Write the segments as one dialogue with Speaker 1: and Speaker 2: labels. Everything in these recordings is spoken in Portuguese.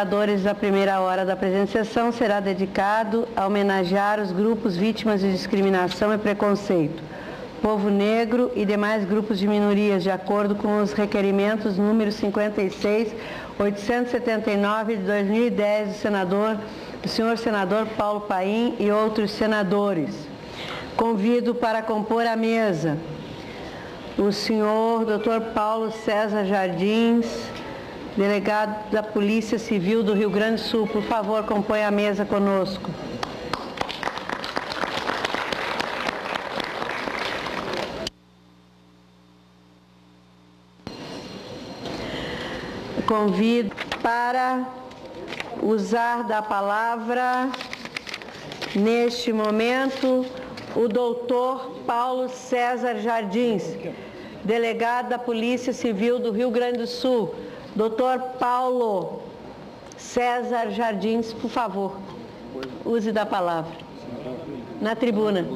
Speaker 1: A primeira hora da presente sessão será dedicado a homenagear os grupos vítimas de discriminação e preconceito, povo negro e demais grupos de minorias, de acordo com os requerimentos número 56.879 de 2010 do senhor senador Paulo Paim e outros senadores. Convido para compor a mesa o senhor Dr. Paulo César Jardins, delegado da Polícia Civil do Rio Grande do Sul. Por favor, compõe a mesa conosco. Convido para usar da palavra, neste momento, o doutor Paulo César Jardins, delegado da Polícia Civil do Rio Grande do Sul. Doutor Paulo César Jardins, por favor, use da palavra. Na tribuna.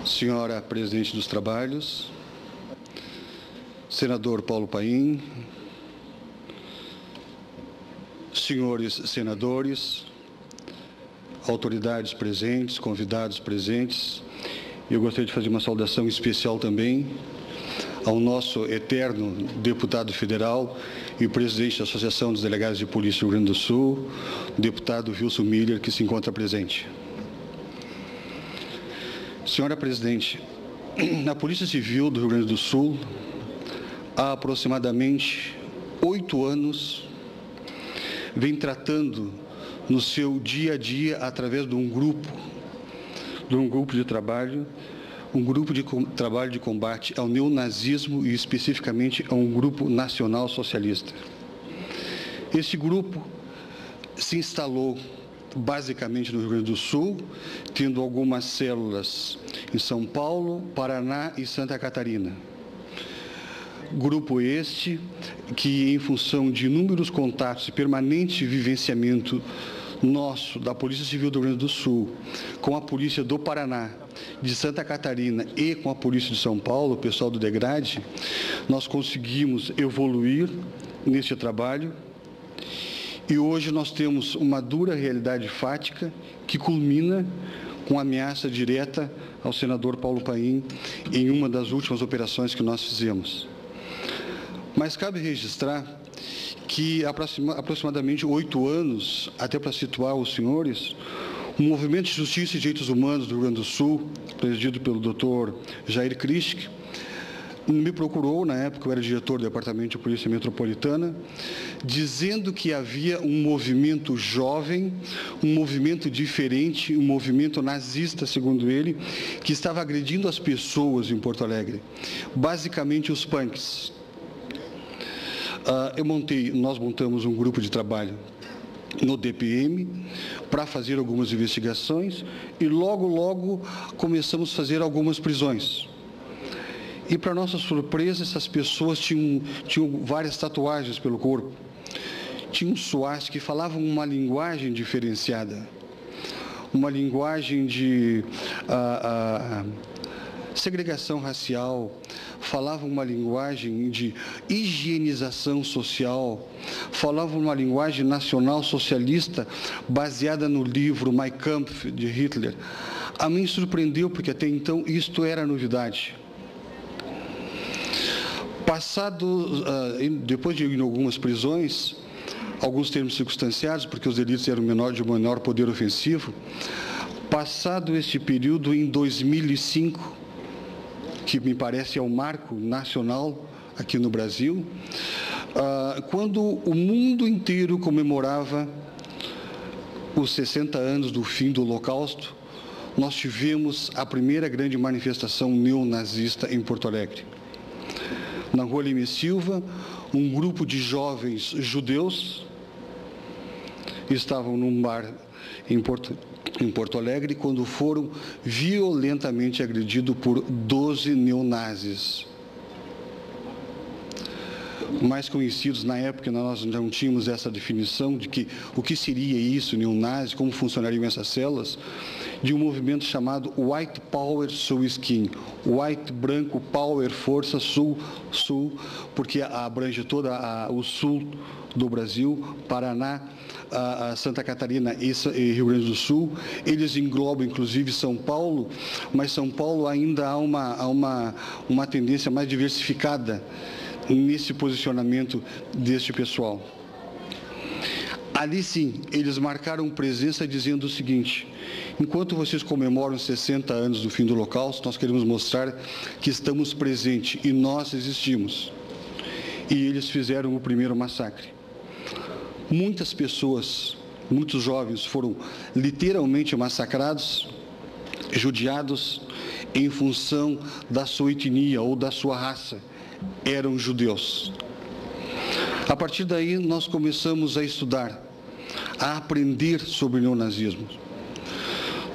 Speaker 2: Senhora Presidente dos Trabalhos, Senador Paulo Paim, senhores senadores, autoridades presentes, convidados presentes, eu gostaria de fazer uma saudação especial também ao nosso eterno deputado federal e presidente da Associação dos Delegados de Polícia do Rio Grande do Sul, o deputado Wilson Miller, que se encontra presente. Senhora Presidente, na Polícia Civil do Rio Grande do Sul, há aproximadamente 8 anos, vem tratando no seu dia a dia, através de um grupo de trabalho, de combate ao neonazismo e especificamente a um grupo nacional socialista. Esse grupo se instalou basicamente no Rio Grande do Sul, tendo algumas células em São Paulo, Paraná e Santa Catarina. Grupo este que, em função de inúmeros contatos e permanente vivenciamento nosso, da Polícia Civil do Rio Grande do Sul, com a Polícia do Paraná, de Santa Catarina e com a Polícia de São Paulo, o pessoal do DEGRADE, nós conseguimos evoluir neste trabalho. E hoje nós temos uma dura realidade fática que culmina com a ameaça direta ao senador Paulo Paim em uma das últimas operações que nós fizemos. Mas cabe registrar que aproximadamente 8 anos, até para situar os senhores, o Movimento de Justiça e Direitos Humanos do Rio Grande do Sul, presidido pelo Dr. Jair Christ, me procurou, na época eu era diretor do Departamento de Polícia Metropolitana, dizendo que havia um movimento jovem, um movimento diferente, um movimento nazista, segundo ele, que estava agredindo as pessoas em Porto Alegre, basicamente os punks. Nós montamos um grupo de trabalho no DPM para fazer algumas investigações e logo começamos a fazer algumas prisões. E, para nossa surpresa, essas pessoas tinham várias tatuagens pelo corpo. Tinham swastika que falavam uma linguagem diferenciada, uma linguagem de segregação racial, falavam uma linguagem de higienização social, falavam uma linguagem nacional socialista baseada no livro Mein Kampf, de Hitler. A mim surpreendeu, porque até então isto era novidade. Depois de ir em algumas prisões, alguns termos circunstanciados, porque os delitos eram de menor poder ofensivo, passado este período, em 2005, que me parece é um marco nacional aqui no Brasil, quando o mundo inteiro comemorava os 60 anos do fim do Holocausto, nós tivemos a primeira grande manifestação neonazista em Porto Alegre. Na Rua Leme Silva, um grupo de jovens judeus estavam num bar em em Porto Alegre, quando foram violentamente agredidos por 12 neonazis. Mais conhecidos na época, nós não tínhamos essa definição de que o que seria isso, neonazi, como funcionariam essas células, de um movimento chamado White Power Soul Skin, White Branco Power Força Sul, porque abrange todo o sul do Brasil, Paraná, Santa Catarina e Rio Grande do Sul. Eles englobam inclusive São Paulo, mas São Paulo ainda há uma tendência mais diversificada nesse posicionamento deste pessoal. Ali sim, eles marcaram presença dizendo o seguinte: enquanto vocês comemoram 60 anos do fim do Holocausto, nós queremos mostrar que estamos presentes e nós existimos. E eles fizeram o primeiro massacre. Muitas pessoas, muitos jovens foram literalmente massacrados, judiados, em função da sua etnia ou da sua raça. Eram judeus. A partir daí, nós começamos a estudar, a aprender sobre o neonazismo.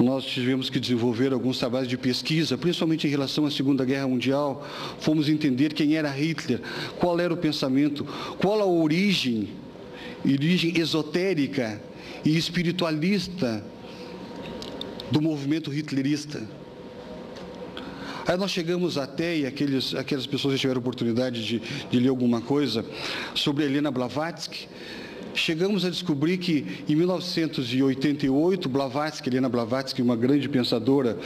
Speaker 2: Nós tivemos que desenvolver alguns trabalhos de pesquisa, principalmente em relação à Segunda Guerra Mundial. Fomos entender quem era Hitler, qual era o pensamento, qual a origem esotérica e espiritualista do movimento hitlerista. Aí nós chegamos até, e aquelas pessoas que tiveram oportunidade de ler alguma coisa sobre Helena Blavatsky, chegamos a descobrir que em 1988, Helena Blavatsky, uma grande pensadora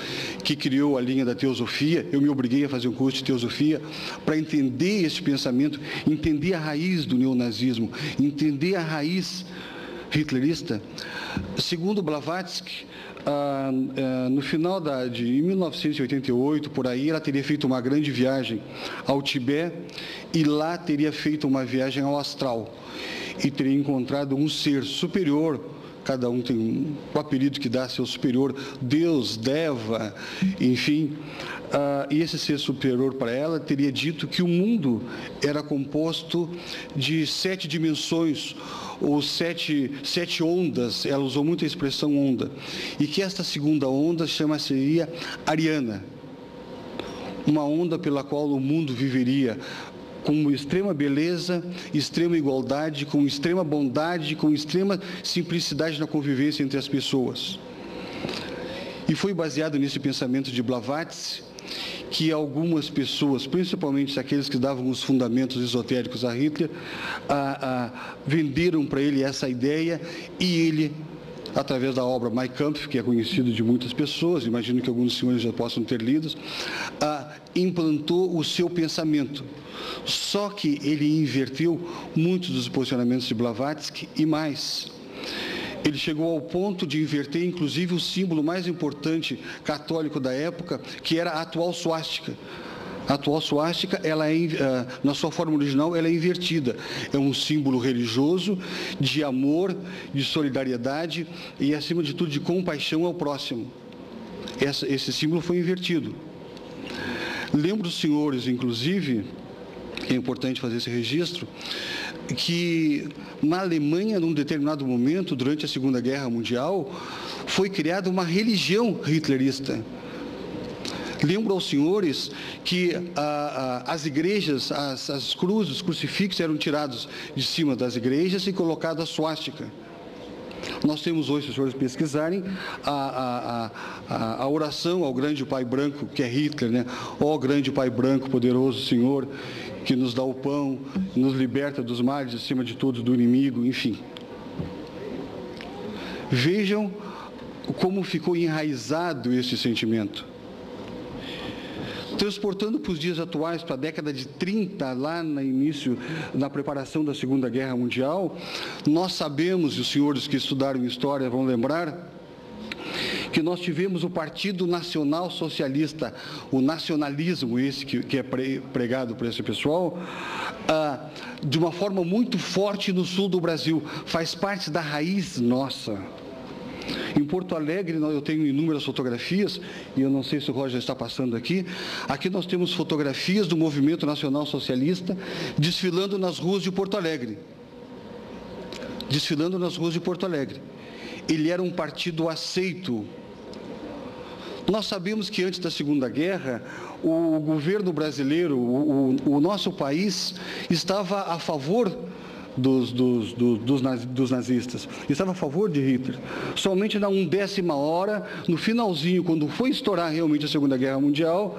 Speaker 2: que criou a linha da teosofia, eu me obriguei a fazer um curso de teosofia para entender esse pensamento, entender a raiz do neonazismo, entender a raiz hitlerista. Segundo Blavatsky, no final de 1988, por aí, ela teria feito uma grande viagem ao Tibete e lá teria feito uma viagem ao astral e teria encontrado um ser superior. Cada um tem um apelido que dá seu superior, Deus, Deva, enfim. E esse ser superior para ela teria dito que o mundo era composto de 7 dimensões, ou sete ondas. Ela usou muito a expressão onda. E que esta segunda onda seria Ariana, uma onda pela qual o mundo viveria com extrema beleza, extrema igualdade, com extrema bondade, com extrema simplicidade na convivência entre as pessoas. E foi baseado nesse pensamento de Blavatsky que algumas pessoas, principalmente aqueles que davam os fundamentos esotéricos a Hitler, venderam para ele essa ideia, e ele, através da obra Mein Kampf, que é conhecido de muitas pessoas, imagino que alguns senhores já possam ter lido, implantou o seu pensamento. Só que ele inverteu muitos dos posicionamentos de Blavatsky e mais. Ele chegou ao ponto de inverter, inclusive, o símbolo mais importante católico da época, que era a atual suástica. A atual suástica, na sua forma original, ela é invertida. É um símbolo religioso de amor, de solidariedade e, acima de tudo, de compaixão ao próximo. Esse símbolo foi invertido. Lembro os senhores, inclusive, é importante fazer esse registro, que na Alemanha, num determinado momento, durante a Segunda Guerra Mundial, foi criada uma religião hitlerista. Lembro aos senhores que as igrejas, as cruzes, os crucifixos eram tirados de cima das igrejas e colocada a suástica. Nós temos hoje, se os senhores pesquisarem, a oração ao grande Pai Branco, que é Hitler, né? Ó grande Pai Branco, poderoso Senhor, que nos dá o pão, nos liberta dos males, acima de tudo, do inimigo, enfim. Vejam como ficou enraizado esse sentimento. Transportando para os dias atuais, para a década de 30, lá no início da preparação da Segunda Guerra Mundial, nós sabemos, e os senhores que estudaram história vão lembrar, que nós tivemos o Partido Nacional Socialista, o nacionalismo esse que é pregado por esse pessoal, de uma forma muito forte no sul do Brasil, faz parte da raiz nossa. Em Porto Alegre, eu tenho inúmeras fotografias, e eu não sei se o Roger está passando aqui. Aqui nós temos fotografias do Movimento Nacional Socialista desfilando nas ruas de Porto Alegre. Desfilando nas ruas de Porto Alegre. ele era um partido aceito. Nós sabemos que antes da Segunda Guerra, o governo brasileiro, o nosso país, estava a favor dos nazistas, estava a favor de Hitler. Somente na 1ª hora, no finalzinho, quando foi estourar realmente a Segunda Guerra Mundial,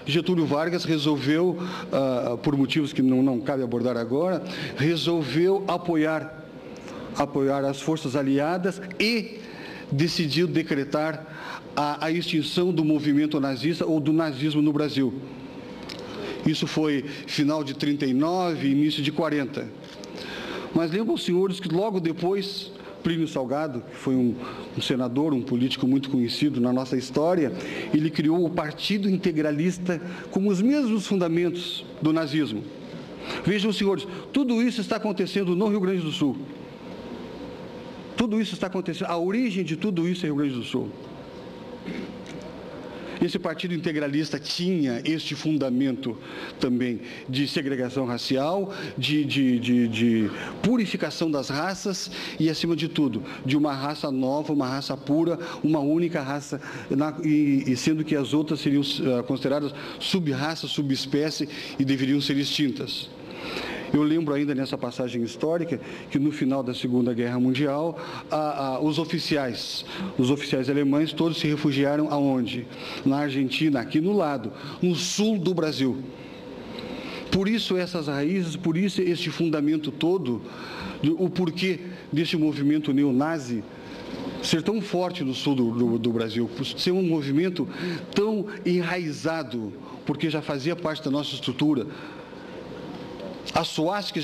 Speaker 2: Getúlio Vargas resolveu, por motivos que não cabe abordar agora, resolveu apoiar as forças aliadas e decidiu decretar a extinção do movimento nazista ou do nazismo no Brasil. Isso foi final de 39, início de 40. Mas lembram os senhores que logo depois, Plínio Salgado, que foi um senador, um político muito conhecido na nossa história, ele criou o Partido Integralista com os mesmos fundamentos do nazismo. Vejam, senhores, tudo isso está acontecendo no Rio Grande do Sul. Tudo isso está acontecendo, a origem de tudo isso é Rio Grande do Sul. Esse partido integralista tinha este fundamento também de segregação racial, de purificação das raças e, acima de tudo, de uma raça nova, uma raça pura, uma única raça, e sendo que as outras seriam consideradas sub-raça, subespécie e deveriam ser extintas. Eu lembro ainda nessa passagem histórica que no final da Segunda Guerra Mundial, os oficiais alemães todos se refugiaram aonde? Na Argentina, aqui no lado, no sul do Brasil. Por isso essas raízes, por isso este fundamento todo, o porquê desse movimento neonazi ser tão forte no sul do Brasil, ser um movimento tão enraizado, porque já fazia parte da nossa estrutura. A suástica